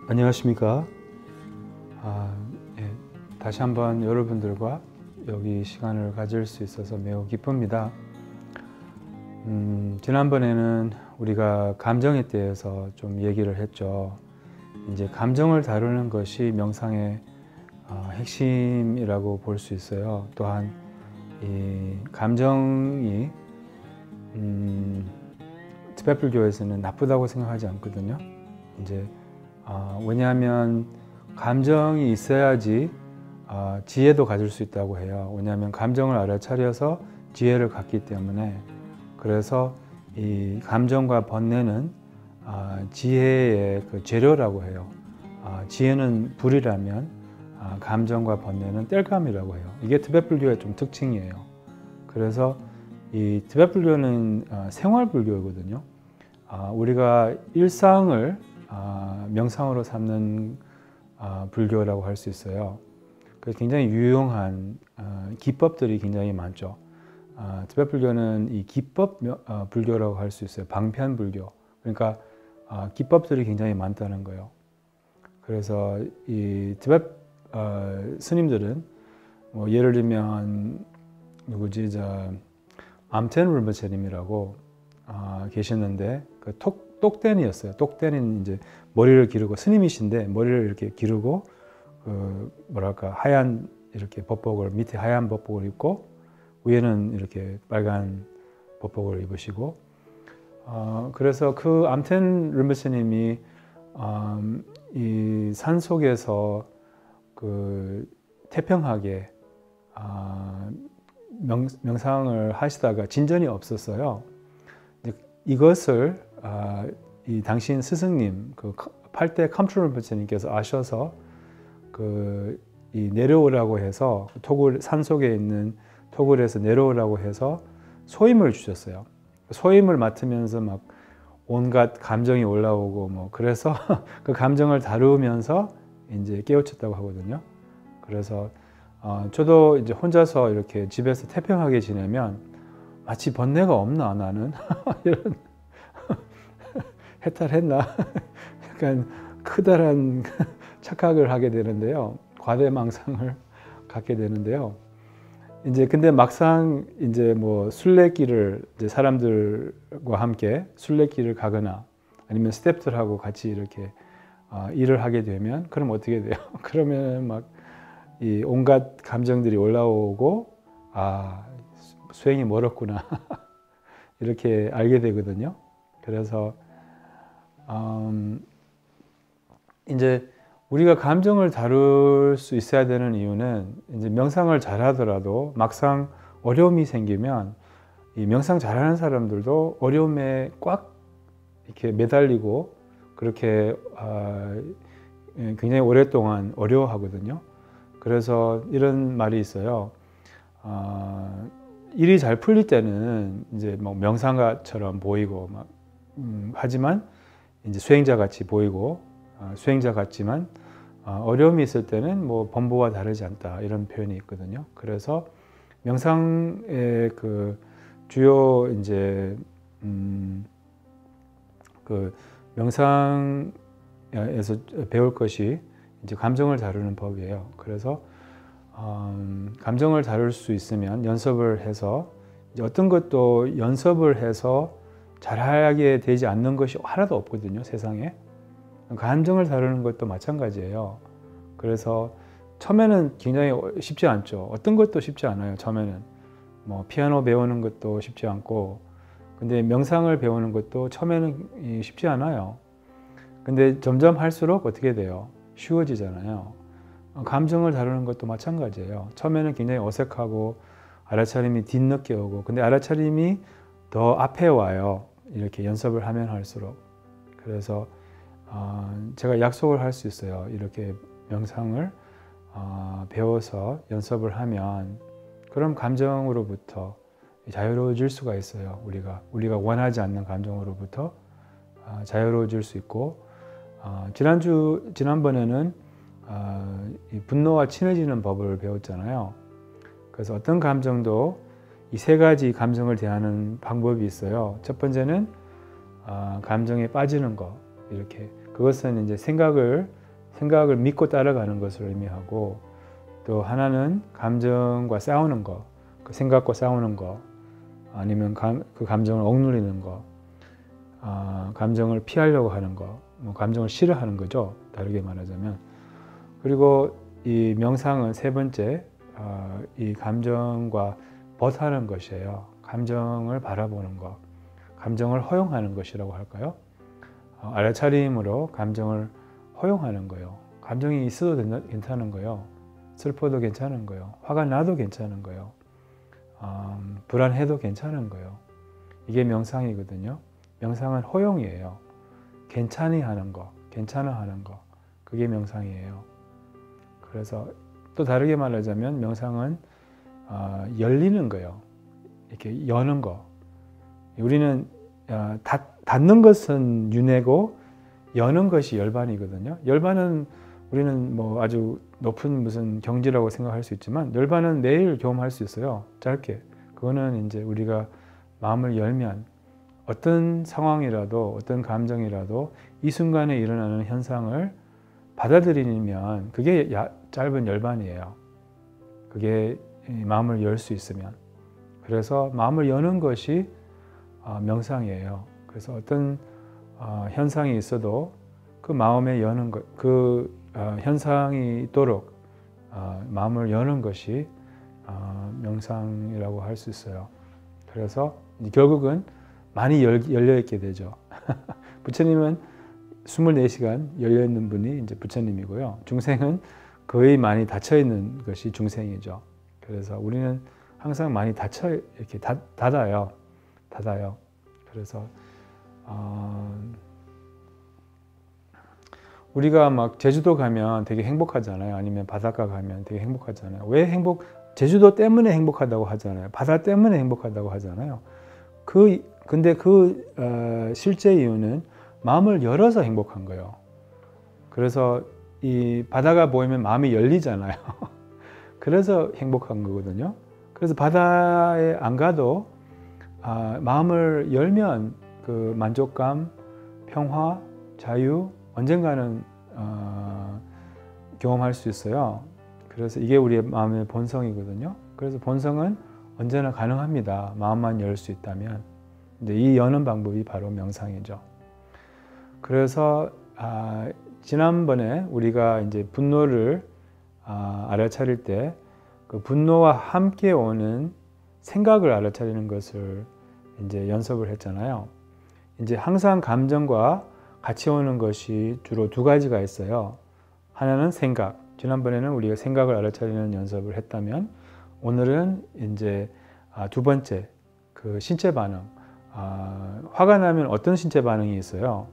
안녕하십니까. 예, 다시 한번 여러분들과 여기 시간을 가질 수 있어서 매우 기쁩니다. 지난번에는 우리가 감정에 대해서 좀 얘기를 했죠. 이제 감정을 다루는 것이 명상의 핵심이라고 볼 수 있어요. 또한 이 감정이 티베트 불교에서는 나쁘다고 생각하지 않거든요. 이제 왜냐하면 감정이 있어야지 지혜도 가질 수 있다고 해요. 왜냐하면 감정을 알아차려서 지혜를 갖기 때문에. 그래서 이 감정과 번뇌는 지혜의 그 재료라고 해요. 지혜는 불이라면 감정과 번뇌는 땔감이라고 해요. 이게 티베트 불교의 좀 특징이에요. 그래서 이 티베트 불교는 생활 불교거든요. 우리가 일상을 명상으로 삼는 불교라고 할 수 있어요. 그래서 굉장히 유용한 기법들이 굉장히 많죠. 티베트 불교는 이 기법 불교라고 할 수 있어요. 방편 불교. 그러니까 기법들이 굉장히 많다는 거예요. 그래서 이 티베트 스님들은 뭐 예를 들면 누구지 암텐 rinpoche님이라고 계셨는데 그 똑댄이었어요. 똑댄은 이제 머리를 기르고 스님이신데 머리를 이렇게 기르고 그 뭐랄까 하얀 이렇게 법복을 밑에 하얀 법복을 입고 위에는 이렇게 빨간 법복을 입으시고 그래서 그 암텐 rinpoche님이 이 산 속에서 그 태평하게 명상을 하시다가 진전이 없었어요. 이것을 이 당신 스승님 그 8대 캄트롤 rinpoche님께서 아셔서 이 내려오라고 해서 산 속에 있는 토굴에서 내려오라고 해서 소임을 주셨어요. 소임을 맡으면서 막 온갖 감정이 올라오고 뭐 그래서 그 감정을 다루면서 이제 깨우쳤다고 하거든요. 그래서 저도 이제 혼자서 이렇게 집에서 태평하게 지내면 마치 번뇌가 없나 나는 이런 해탈했나 약간 크다란 착각을 하게 되는데요. 과대망상을 갖게 되는데요. 이제 근데 막상 이제 뭐 순례길을 이제 사람들과 함께 순례길을 가거나 아니면 스태프들하고 같이 이렇게 일을 하게 되면 그럼 어떻게 돼요? 그러면 막 이 온갖 감정들이 올라오고 수행이 멀었구나 이렇게 알게 되거든요. 그래서 이제 우리가 감정을 다룰 수 있어야 되는 이유는 이제 명상을 잘하더라도 막상 어려움이 생기면 이 명상 잘하는 사람들도 어려움에 꽉 이렇게 매달리고 그렇게 굉장히 오랫동안 어려워하거든요. 그래서 이런 말이 있어요. 일이 잘 풀릴 때는 이제 뭐 명상가처럼 보이고 막 하지만 이제 수행자 같이 보이고 수행자 같지만 어려움이 있을 때는 뭐 범보와 다르지 않다 이런 표현이 있거든요. 그래서 명상의 그 주요 이제 그 명상에서 배울 것이 이제 감정을 다루는 법이에요. 그래서 감정을 다룰 수 있으면 연습을 해서 이제 어떤 것도 연습을 해서 잘하게 되지 않는 것이 하나도 없거든요, 세상에. 감정을 다루는 것도 마찬가지예요. 그래서 처음에는 굉장히 쉽지 않죠. 어떤 것도 쉽지 않아요, 처음에는. 뭐 피아노 배우는 것도 쉽지 않고, 근데 명상을 배우는 것도 처음에는 쉽지 않아요. 근데 점점 할수록 어떻게 돼요? 쉬워지잖아요. 감정을 다루는 것도 마찬가지예요. 처음에는 굉장히 어색하고 알아차림이 뒤늦게 오고, 근데 알아차림이 더 앞에 와요. 이렇게 연습을 하면 할수록. 그래서 제가 약속을 할 수 있어요. 이렇게 명상을 배워서 연습을 하면 그럼 감정으로부터 자유로워질 수가 있어요. 우리가 원하지 않는 감정으로부터 자유로워질 수 있고, 지난번에는 이 분노와 친해지는 법을 배웠잖아요. 그래서 어떤 감정도 이 세 가지 감정을 대하는 방법이 있어요. 첫 번째는 감정에 빠지는 거. 이렇게 그것은 이제 생각을 생각을 믿고 따라가는 것을 의미하고, 또 하나는 감정과 싸우는 거, 그 생각과 싸우는 거, 아니면 그 감정을 억누르는 거, 감정을 피하려고 하는 거, 뭐 감정을 싫어하는 거죠. 다르게 말하자면. 그리고 이 명상은 세 번째, 이 감정과 벗하는 것이에요. 감정을 바라보는 것, 감정을 허용하는 것이라고 할까요? 알아차림으로 감정을 허용하는 거예요. 감정이 있어도 괜찮은 거예요. 슬퍼도 괜찮은 거예요. 화가 나도 괜찮은 거예요. 불안해도 괜찮은 거예요. 이게 명상이거든요. 명상은 허용이에요. 괜찮이 하는 거, 괜찮아 하는 거, 그게 명상이에요. 그래서 또 다르게 말하자면 명상은 열리는 거예요. 이렇게 여는 거. 우리는 닫는 것은 윤회고 여는 것이 열반이거든요. 열반은 우리는 뭐 아주 높은 무슨 경지라고 생각할 수 있지만, 열반은 매일 경험할 수 있어요. 짧게. 그거는 이제 우리가 마음을 열면 어떤 상황이라도, 어떤 감정이라도 이 순간에 일어나는 현상을 받아들이면 그게 짧은 열반이에요. 그게 마음을 열 수 있으면. 그래서 마음을 여는 것이 명상이에요. 그래서 어떤 현상이 있어도 그 마음에 여는 것, 그 현상이 있도록 마음을 여는 것이 명상이라고 할 수 있어요. 그래서 결국은 많이 열려 있게 되죠. 부처님은 24시간 열려 있는 분이 이제 부처님이고요. 중생은 거의 많이 닫혀 있는 것이 중생이죠. 그래서 우리는 항상 많이 이렇게 닫아요. 그래서 우리가 막 제주도 가면 되게 행복하잖아요. 아니면 바닷가 가면 되게 행복하잖아요. 왜 제주도 때문에 행복하다고 하잖아요. 바다 때문에 행복하다고 하잖아요. 근데 실제 이유는 마음을 열어서 행복한 거예요. 그래서 이 바다가 보이면 마음이 열리잖아요. 그래서 행복한 거거든요. 그래서 바다에 안 가도 마음을 열면 그 만족감, 평화, 자유 언젠가는 경험할 수 있어요. 그래서 이게 우리의 마음의 본성이거든요. 그래서 본성은 언제나 가능합니다. 마음만 열 수 있다면. 근데 이 여는 방법이 바로 명상이죠. 그래서 지난번에 우리가 이제 분노를 알아차릴 때 그 분노와 함께 오는 생각을 알아차리는 것을 이제 연습을 했잖아요. 이제 항상 감정과 같이 오는 것이 주로 두 가지가 있어요. 하나는 생각. 지난번에는 우리가 생각을 알아차리는 연습을 했다면, 오늘은 이제 두 번째, 그 신체 반응. 화가 나면 어떤 신체 반응이 있어요?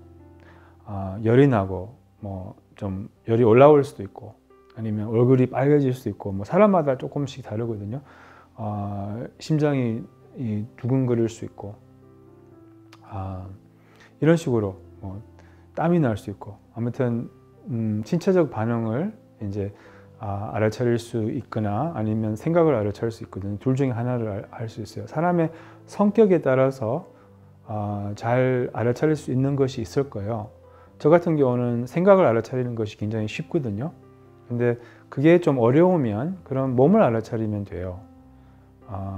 열이 나고, 뭐 좀 열이 올라올 수도 있고, 아니면 얼굴이 빨개질 수도 있고, 뭐 사람마다 조금씩 다르거든요. 심장이 두근거릴 수 있고, 이런 식으로 뭐 땀이 날 수 있고, 아무튼 신체적 반응을 이제 알아차릴 수 있거나 아니면 생각을 알아차릴 수 있거든요. 둘 중에 하나를 알 수 있어요. 사람의 성격에 따라서 잘 알아차릴 수 있는 것이 있을 거예요. 저 같은 경우는 생각을 알아차리는 것이 굉장히 쉽거든요. 근데 그게 좀 어려우면 그럼 몸을 알아차리면 돼요.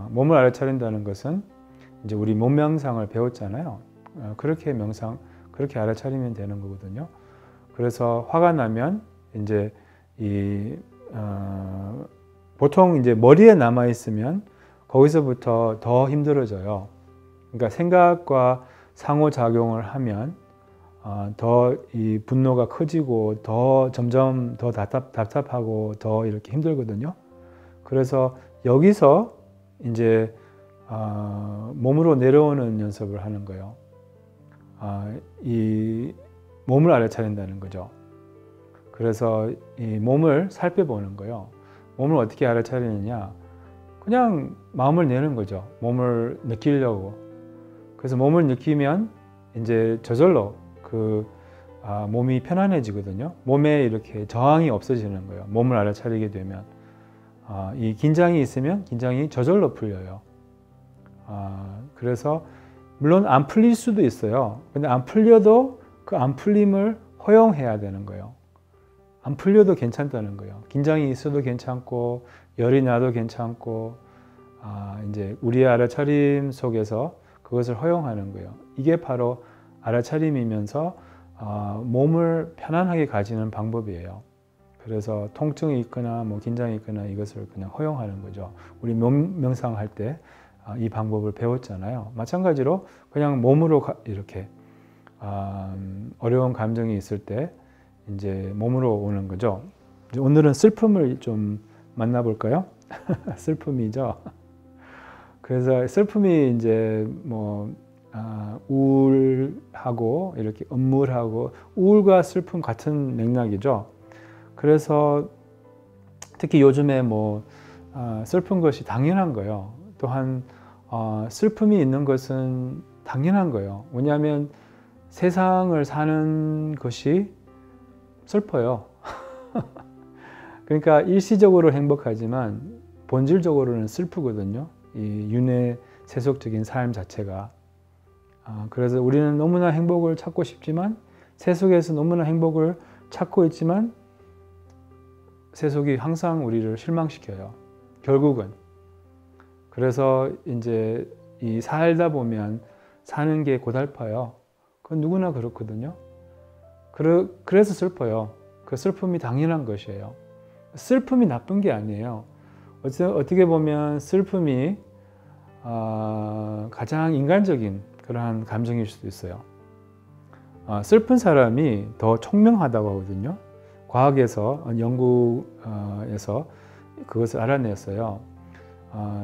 몸을 알아차린다는 것은 이제 우리 몸 명상을 배웠잖아요. 그렇게 알아차리면 되는 거거든요. 그래서 화가 나면 이제 보통 이제 머리에 남아 있으면 거기서부터 더 힘들어져요. 그러니까 생각과 상호작용을 하면 더 이 분노가 커지고 점점 더 답답하고 더 이렇게 힘들거든요. 그래서 여기서 이제 몸으로 내려오는 연습을 하는 거예요. 이 몸을 알아차린다는 거죠. 그래서 이 몸을 살펴보는 거예요. 몸을 어떻게 알아차리느냐? 그냥 마음을 내는 거죠. 몸을 느끼려고. 그래서 몸을 느끼면 이제 저절로 몸이 편안해지거든요. 몸에 이렇게 저항이 없어지는 거예요. 몸을 알아차리게 되면. 이 긴장이 있으면 긴장이 저절로 풀려요. 그래서 물론 안 풀릴 수도 있어요. 근데 안 풀려도 그 안 풀림을 허용해야 되는 거예요. 안 풀려도 괜찮다는 거예요. 긴장이 있어도 괜찮고 열이 나도 괜찮고 이제 우리의 알아차림 속에서 그것을 허용하는 거예요. 이게 바로 알아차림이면서 몸을 편안하게 가지는 방법이에요. 그래서 통증이 있거나 뭐 긴장이 있거나 이것을 그냥 허용하는 거죠. 우리 명상할 때 이 방법을 배웠잖아요. 마찬가지로 그냥 몸으로 이렇게 어려운 감정이 있을 때 이제 몸으로 오는 거죠. 오늘은 슬픔을 좀 만나볼까요? 슬픔이죠. 그래서 슬픔이 이제 뭐 우울하고 이렇게 음울하고 우울과 슬픔 같은 맥락이죠. 그래서 특히 요즘에 뭐 슬픈 것이 당연한 거예요. 또한 슬픔이 있는 것은 당연한 거예요. 왜냐하면 세상을 사는 것이 슬퍼요. 그러니까 일시적으로 행복하지만 본질적으로는 슬프거든요. 이 윤회 세속적인 삶 자체가. 그래서 우리는 너무나 행복을 찾고 싶지만 세속에서 너무나 행복을 찾고 있지만 세속이 항상 우리를 실망시켜요. 결국은. 그래서 이제 이 살다 보면 사는 게 고달파요. 그건 누구나 그렇거든요. 그래서 슬퍼요. 그 슬픔이 당연한 것이에요. 슬픔이 나쁜 게 아니에요. 어떻게 보면 슬픔이 가장 인간적인 그러한 감정일 수도 있어요. 슬픈 사람이 더 총명하다고 하거든요. 과학에서 연구에서 그것을 알아냈어요.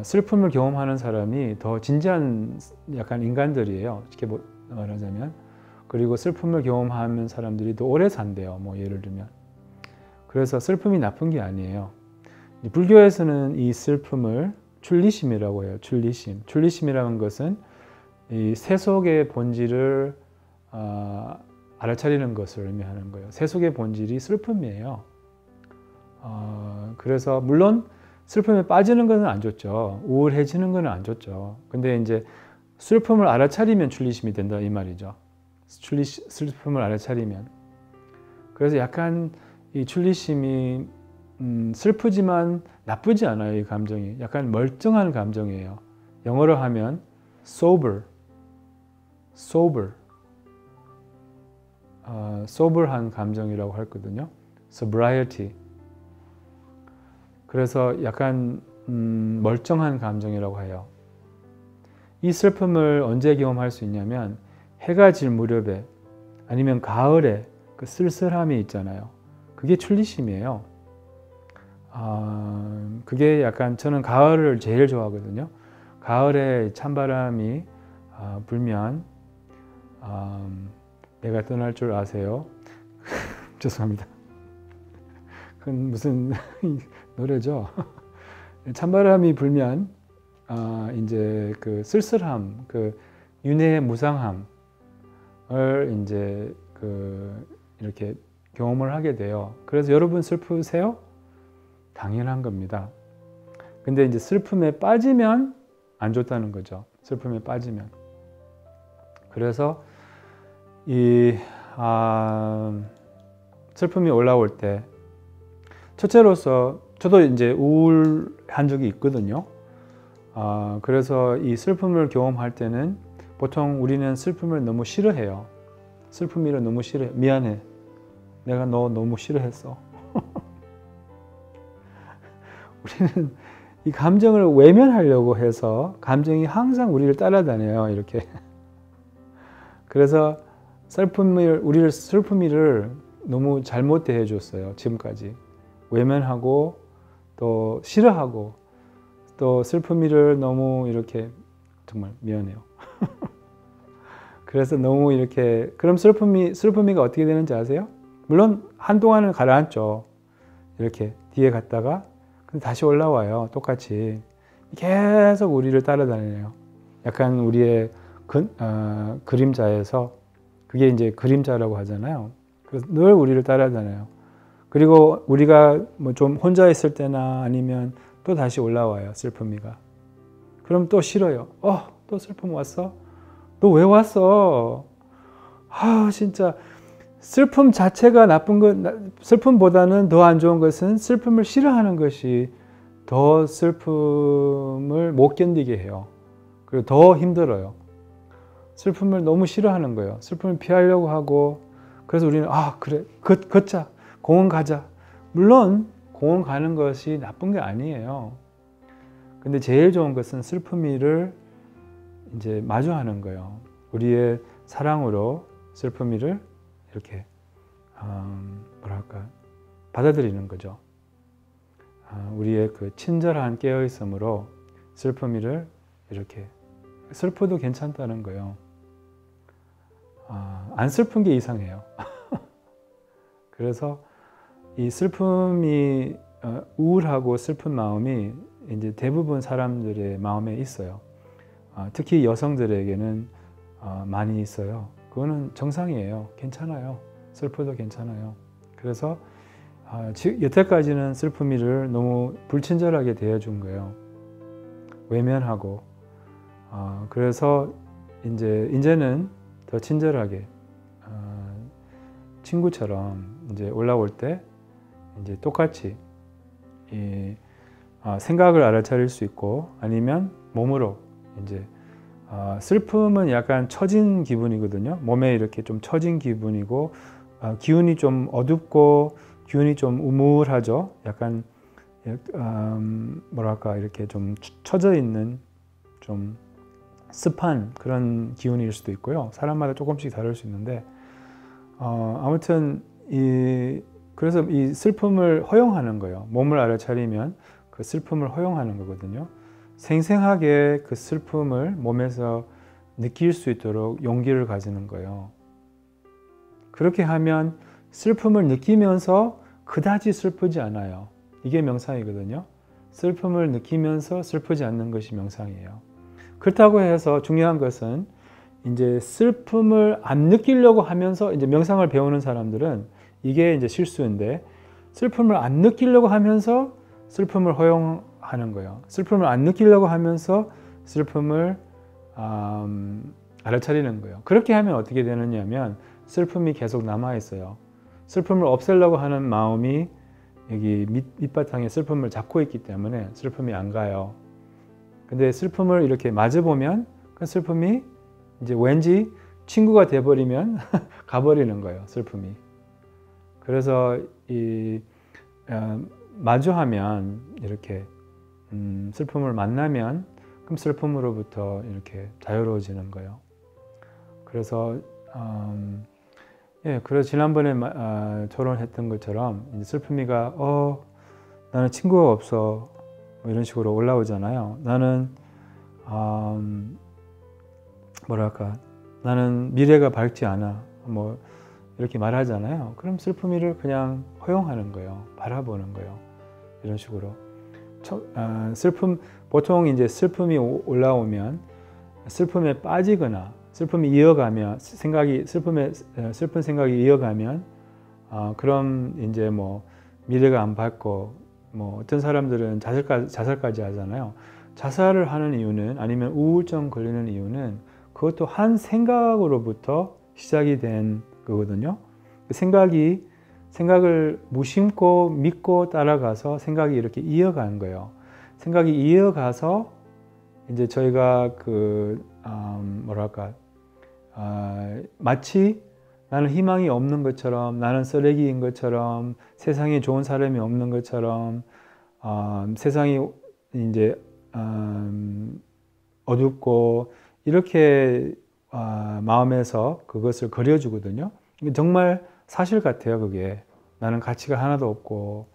슬픔을 경험하는 사람이 더 진지한 약간 인간들이에요. 쉽게 말하자면. 그리고 슬픔을 경험하는 사람들이 더 오래 산대요. 뭐 예를 들면. 그래서 슬픔이 나쁜 게 아니에요. 불교에서는 이 슬픔을 출리심이라고 해요. 출리심. 출리심이라는 것은 이 세속의 본질을 알아차리는 것을 의미하는 거예요. 세속의 본질이 슬픔이에요. 그래서 물론 슬픔에 빠지는 것은 안 좋죠. 우울해지는 것은 안 좋죠. 근데 이제 슬픔을 알아차리면 출리심이 된다 이 말이죠. 슬픔을 알아차리면. 그래서 약간 이 출리심이 슬프지만 나쁘지 않아요. 이 감정이. 약간 멀쩡한 감정이에요. 영어로 하면 sober한 감정이라고 하거든요. sobriety. 그래서 약간 멀쩡한 감정이라고 해요. 이 슬픔을 언제 경험할 수 있냐면 해가 질 무렵에 아니면 가을에 그 쓸쓸함이 있잖아요. 그게 출리심이에요. 그게 약간 저는 가을을 제일 좋아하거든요. 가을에 찬바람이 불면 내가 떠날 줄 아세요? 죄송합니다. 그건 무슨 노래죠? 찬바람이 불면 이제 그 쓸쓸함, 그 윤회의 무상함을 이제 이렇게 경험을 하게 돼요. 그래서 여러분 슬프세요? 당연한 겁니다. 근데 이제 슬픔에 빠지면 안 좋다는 거죠. 슬픔에 빠지면. 그래서 이 슬픔이 올라올 때 첫째로서 저도 이제 우울한 적이 있거든요. 그래서 이 슬픔을 경험할 때는 보통 우리는 슬픔을 너무 싫어해요. 슬픔이를 너무 싫어해. 미안해. 내가 너 너무 싫어했어. 우리는 이 감정을 외면하려고 해서 감정이 항상 우리를 따라다녀요. 이렇게. 그래서 우리를 슬픔이를 너무 잘못 대해줬어요. 지금까지. 외면하고 또 싫어하고 또 슬픔이를 너무 이렇게 정말 미안해요. 그래서 너무 이렇게 그럼 슬픔이가 어떻게 되는지 아세요? 물론 한동안은 가라앉죠. 이렇게 뒤에 갔다가 근데 다시 올라와요. 똑같이 계속 우리를 따라다니네요. 약간 우리의 그림자에서 그게 이제 그림자라고 하잖아요. 그래서 늘 우리를 따라다녀요. 그리고 우리가 뭐 좀 혼자 있을 때나 아니면 또 다시 올라와요. 슬픔이가. 그럼 또 싫어요. 또 슬픔 왔어? 너 왜 왔어? 진짜 슬픔 자체가 나쁜 것, 슬픔보다는 더 안 좋은 것은 슬픔을 싫어하는 것이 더 슬픔을 못 견디게 해요. 그리고 더 힘들어요. 슬픔을 너무 싫어하는 거예요. 슬픔을 피하려고 하고, 그래서 우리는 그래 걷자, 공원 가자. 물론 공원 가는 것이 나쁜 게 아니에요. 근데 제일 좋은 것은 슬픔이를 이제 마주하는 거예요. 우리의 사랑으로 슬픔이를 이렇게 받아들이는 거죠. 우리의 그 친절한 깨어있음으로 슬픔이를 이렇게 슬퍼도 괜찮다는 거예요. 안 슬픈 게 이상해요. 그래서 이 슬픔이 우울하고 슬픈 마음이 이제 대부분 사람들의 마음에 있어요. 특히 여성들에게는 많이 있어요. 그거는 정상이에요. 괜찮아요. 슬퍼도 괜찮아요. 그래서 여태까지는 슬픔이를 너무 불친절하게 대해준 거예요. 외면하고. 그래서 이제는 더 친절하게 친구처럼 이제 올라올 때 이제 똑같이 생각을 알아차릴 수 있고, 아니면 몸으로 이제 슬픔은 약간 처진 기분이거든요. 몸에 이렇게 좀 처진 기분이고, 기운이 좀 어둡고 기운이 좀 우물하죠. 약간 이렇게 좀 처져 있는 좀 습한 그런 기운일 수도 있고요. 사람마다 조금씩 다를 수 있는데, 아무튼 그래서 이 슬픔을 허용하는 거예요. 몸을 알아차리면 그 슬픔을 허용하는 거거든요. 생생하게 그 슬픔을 몸에서 느낄 수 있도록 용기를 가지는 거예요. 그렇게 하면 슬픔을 느끼면서 그다지 슬프지 않아요. 이게 명상이거든요. 슬픔을 느끼면서 슬프지 않는 것이 명상이에요. 그렇다고 해서 중요한 것은 이제 슬픔을 안 느끼려고 하면서 이제 명상을 배우는 사람들은 이게 이제 실수인데, 슬픔을 안 느끼려고 하면서 슬픔을 허용하는 거예요. 슬픔을 안 느끼려고 하면서 슬픔을 알아차리는 거예요. 그렇게 하면 어떻게 되느냐면 슬픔이 계속 남아 있어요. 슬픔을 없애려고 하는 마음이 여기 밑바탕에 슬픔을 잡고 있기 때문에 슬픔이 안 가요. 근데 슬픔을 이렇게 마주보면 그 슬픔이 이제 왠지 친구가 돼버리면 가버리는 거예요. 슬픔이. 그래서 마주하면 이렇게 슬픔을 만나면 그럼 슬픔으로부터 이렇게 자유로워지는 거예요. 그래서 그래서 지난번에 토론했던 것처럼 슬픔이가 나는 친구가 없어, 뭐 이런 식으로 올라오잖아요. 나는 나는 미래가 밝지 않아, 뭐 이렇게 말하잖아요. 그럼 슬픔이를 그냥 허용하는 거예요. 바라보는 거예요. 이런 식으로. 보통 이제 슬픔이 올라오면 슬픔에 빠지거나 슬픔이 이어가면 슬픈 생각이 이어가면 그럼 이제 뭐 미래가 안 밝고, 뭐 어떤 사람들은 자살까지 하잖아요. 자살을 하는 이유는, 아니면 우울증 걸리는 이유는 그것도 한 생각으로부터 시작이 된 거거든요. 생각을 무심코 믿고 따라가서 생각이 이렇게 이어간 거예요. 생각이 이어가서 이제 저희가 마치 나는 희망이 없는 것처럼, 나는 쓰레기인 것처럼, 세상에 좋은 사람이 없는 것처럼, 세상이 이제 어둡고 이렇게 마음에서 그것을 그려주거든요. 정말 사실 같아요. 그게 나는 가치가 하나도 없고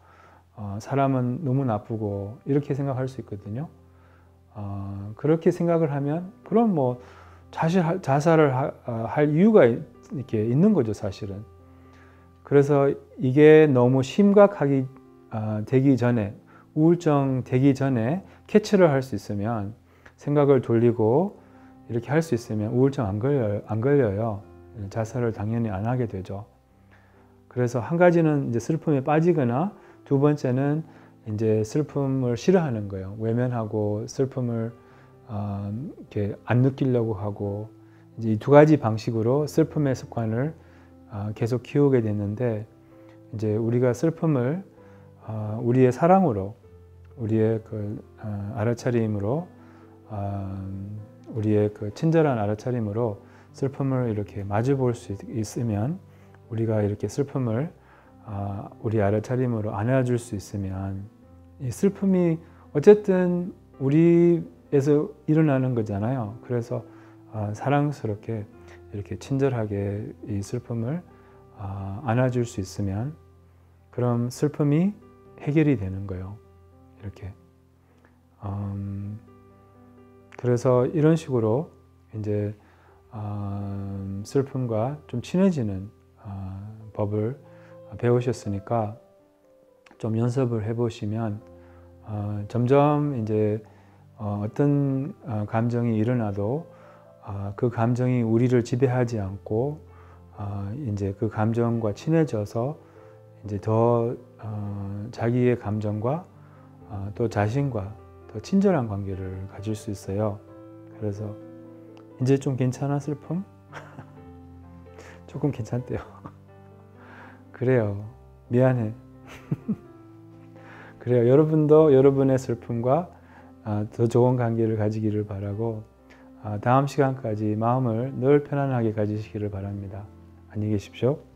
사람은 너무 나쁘고 이렇게 생각할 수 있거든요. 그렇게 생각을 하면 그럼 뭐 자살을 할 이유가 이렇게 있는 거죠, 사실은. 그래서 이게 너무 심각하게 되기 전에, 우울증 되기 전에 캐치를 할 수 있으면, 생각을 돌리고 이렇게 할 수 있으면 우울증 안 걸려요. 자살을 당연히 안 하게 되죠. 그래서 한 가지는 이제 슬픔에 빠지거나, 두 번째는 이제 슬픔을 싫어하는 거예요. 외면하고 슬픔을 이렇게 안 느끼려고 하고, 이제 이 두 가지 방식으로 슬픔의 습관을 계속 키우게 됐는데 이제 우리가 슬픔을 우리의 사랑으로, 우리의 그 알아차림으로, 우리의 그 친절한 알아차림으로 슬픔을 이렇게 마주 볼 수 있으면, 우리가 이렇게 슬픔을 우리 알아차림으로 안아줄 수 있으면, 이 슬픔이 어쨌든 우리에서 일어나는 거잖아요. 그래서 사랑스럽게 이렇게 친절하게 이 슬픔을 안아줄 수 있으면, 그럼 슬픔이 해결이 되는 거예요. 이렇게. 그래서 이런 식으로 이제 슬픔과 좀 친해지는 법을 배우셨으니까 좀 연습을 해보시면 점점 이제 어떤 감정이 일어나도 그 감정이 우리를 지배하지 않고 이제 그 감정과 친해져서 이제 더 자기의 감정과 또 자신과 더 친절한 관계를 가질 수 있어요. 그래서 이제 좀 괜찮아, 슬픔? 조금 괜찮대요. 그래요. 미안해. 그래요. 여러분도 여러분의 슬픔과 더 좋은 관계를 가지기를 바라고 다음 시간까지 마음을 늘 편안하게 가지시기를 바랍니다. 안녕히 계십시오.